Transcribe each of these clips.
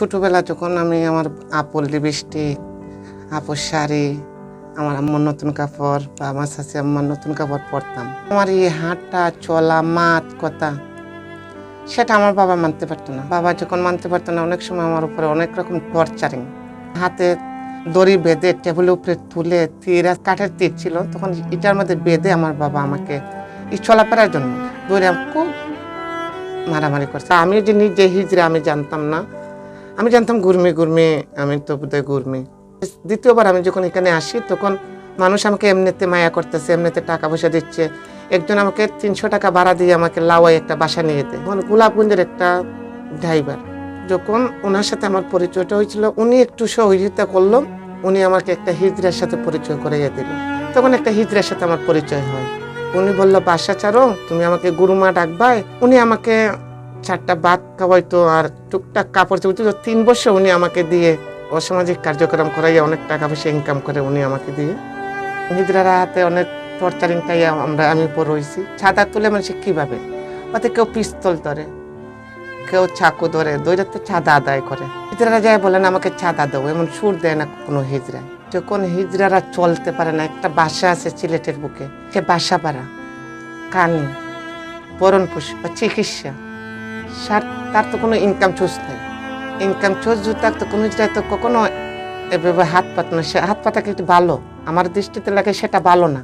ছোটবেলা যখন আমি আমার আপুর লিপস্টিক, আপুর শাড়ি, আমার আম্মুর নতুন কাপড় বা আমার শাশি আম্মার নতুন কাপড় পরতাম, আমার এই হাঁটা চলা মাত কথা সেটা আমার বাবা মানতে পারতো না। বাবা যখন মানতে পারতো না, অনেক সময় আমার উপরে অনেক রকম টর্চারিং, হাতে দড়ি বেঁধে টেবিলের উপরে তুলে তীর, কাঠের তীর ছিল তখন, এটার মধ্যে বেঁধে আমার বাবা আমাকে এই চলাফেরার জন্য দৌড়ে খুব মারামারি করছে। আমি যে নিজে হিজড়া আমি জানতাম না, আমি জানতাম গুরমি, আমি তো বোধহয় গুরমি। দ্বিতীয়বার আমি যখন এখানে আসি তখন মানুষ আমাকে এমনিতে মায়া করতেছে, এমনিতে টাকা পয়সা দিচ্ছে। একজন আমাকে 300 টাকা ভাড়া দিয়ে আমাকে লাওয়ায় একটা বাসা নিয়ে যেতে, গোলাপগঞ্জের একটা ড্রাইভার। যখন ওনার সাথে আমার পরিচয়টা হয়েছিল, উনি একটু সহযোগিতা করলো, উনি আমাকে একটা হিজড়ার সাথে পরিচয় করাইয়া দিল। তখন একটা হিজড়ার সাথে আমার পরিচয় হয়। উনি বললো, বাসা ছাড়ো, তুমি আমাকে গুরুমা ডাকবাই। উনি আমাকে 4টা ভাত খাওয়াইতো আর টুকটাক কাপড় চোপড়। 3 বছর উনি আমাকে দিয়ে অসামাজিক কার্যক্রম করাইয়া অনেক টাকা পয়সা ইনকাম করে উনি আমাকে দিয়ে। হিজড়ারা হাতে অনেক টর্চারিং টাই আমি পর হয়েছি। ছাদা তুলে মানুষ কিভাবে, ওতে কেউ পিস্তল ধরে, কেউ চাকু ধরে, দৈরাতে চাঁদা আদায় করে। হিজড়ারা যায় বলেন আমাকে চাঁদা দেবো, এমন সুর দেয় না কোনো হিজড়া। যখন হিজড়ারা চলতে পারে না, একটা বাসা আছে সিলেটের বুকে, সে বাসা ভাড়া, কানি, বরণ পোষণ বা চিকিৎসা, তার তো কোনো ইনকাম সোর্স নেই। ইনকাম সোর্স যদি থাকতো, কোনো হিজড়ায় তো কখনো এভাবে হাত পাত না। সে হাত পাতা কিন্তু ভালো, আমার দৃষ্টিতে লাগে সেটা ভালো না।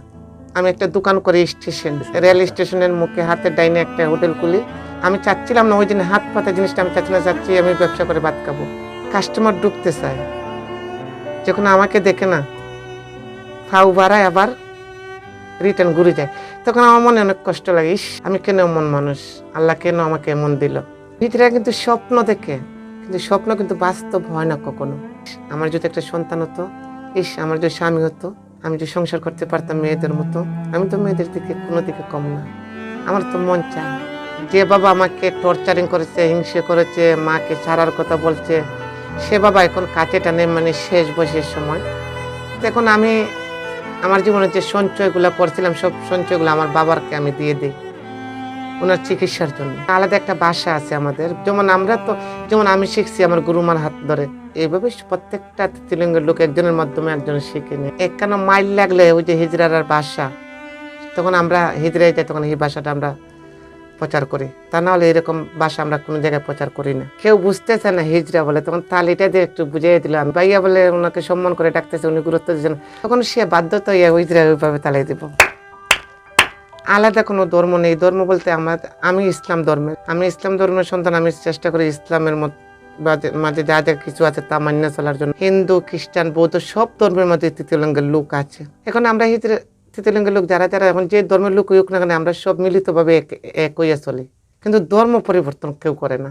আমি একটা দোকান করি স্টেশন, রেল স্টেশনের মুখে হাতের ডাইনে একটা হোটেল খুলি। আমি চাচ্ছিলাম না ওই দিন হাত পাতা জিনিসটা, আমি চাচ্ছিলাম চাচ্ছি আমি ব্যবসা করে ভাত খাবো। কাস্টমার ঢুকতে চায়, যখন আমাকে দেখে না ফাউ বাড়ায় আবার রিটার্ন ঘুরে যায়, তখন আমার মনে অনেক কষ্ট লাগে। ইস, আমি কেন এমন মানুষ, আল্লাহ কেন আমাকে এমন দিল। ভিতরে কিন্তু স্বপ্ন দেখে, কিন্তু স্বপ্ন কিন্তু বাস্তব হয় না কখনো। আমার যদি একটা সন্তান হতো, ইস, আমার যদি স্বামী হতো, আমি যদি সংসার করতে পারতাম মেয়েদের মতো। আমি তো মেয়েদের দিকে কোনো দিকে কম না। আমার তো মন চায়, যে বাবা আমাকে টর্চারিং করেছে, হিংসে করেছে, মাকে ছাড়ার কথা বলছে, সে বাবা এখন কাছে টানে, মানে শেষ বয়সের সময়। এখন আমি আমার জীবনে যে সঞ্চয়গুলো করছিলাম, সব সঞ্চয়গুলো আমার বাবারকে আমি দিয়ে দিই ওনার চিকিৎসার জন্য। আলাদা একটা বাসা আছে আমাদের, যেমন আমি শিখছি আমার গুরুমার হাত ধরে, এইভাবে প্রত্যেকটা তিলঙ্গের লোক একজনের মাধ্যমে একজনের শিখে নেয়। একখান মাইল লাগলে ওই যে হিজড়ার বাসা, তখন আমরা হিজড়ায় যাই, তখন এই ভাষাটা আমরা প্রচার করি। তা না হলে এরকম ভাষা আমরা কোনো জায়গায় প্রচার করি না। কেউ বুঝতেছে না হিজড়া বলে, তখন তালিটা দিয়ে একটু বুঝিয়ে দিলাম। ভাইয়া বলে ওনাকে সম্মান করে ডাকতেছে, উনি গুরুত্ব দিচ্ছেন, তখন সে বাধ্যতা হিজড়া ওইভাবে তালাই দিব। আলাদা কোনো ধর্ম নেই। ধর্ম বলতে আমি ইসলাম ধর্মের সন্তান। আমি চেষ্টা করি ইসলামের মাঝে যা যা কিছু আছে তা মান্য চলার জন্য। হিন্দু, খ্রিস্টান, বৌদ্ধ সব ধর্মের মধ্যে তৃতীয় লিঙ্গের লোক আছে। এখন আমরা তৃতীয় লিঙ্গের লোক যারা এখন যে ধর্মের লোক হোক না কেন, আমরা সব মিলিতভাবে এক হইয়া চলি, কিন্তু ধর্ম পরিবর্তন কেউ করে না।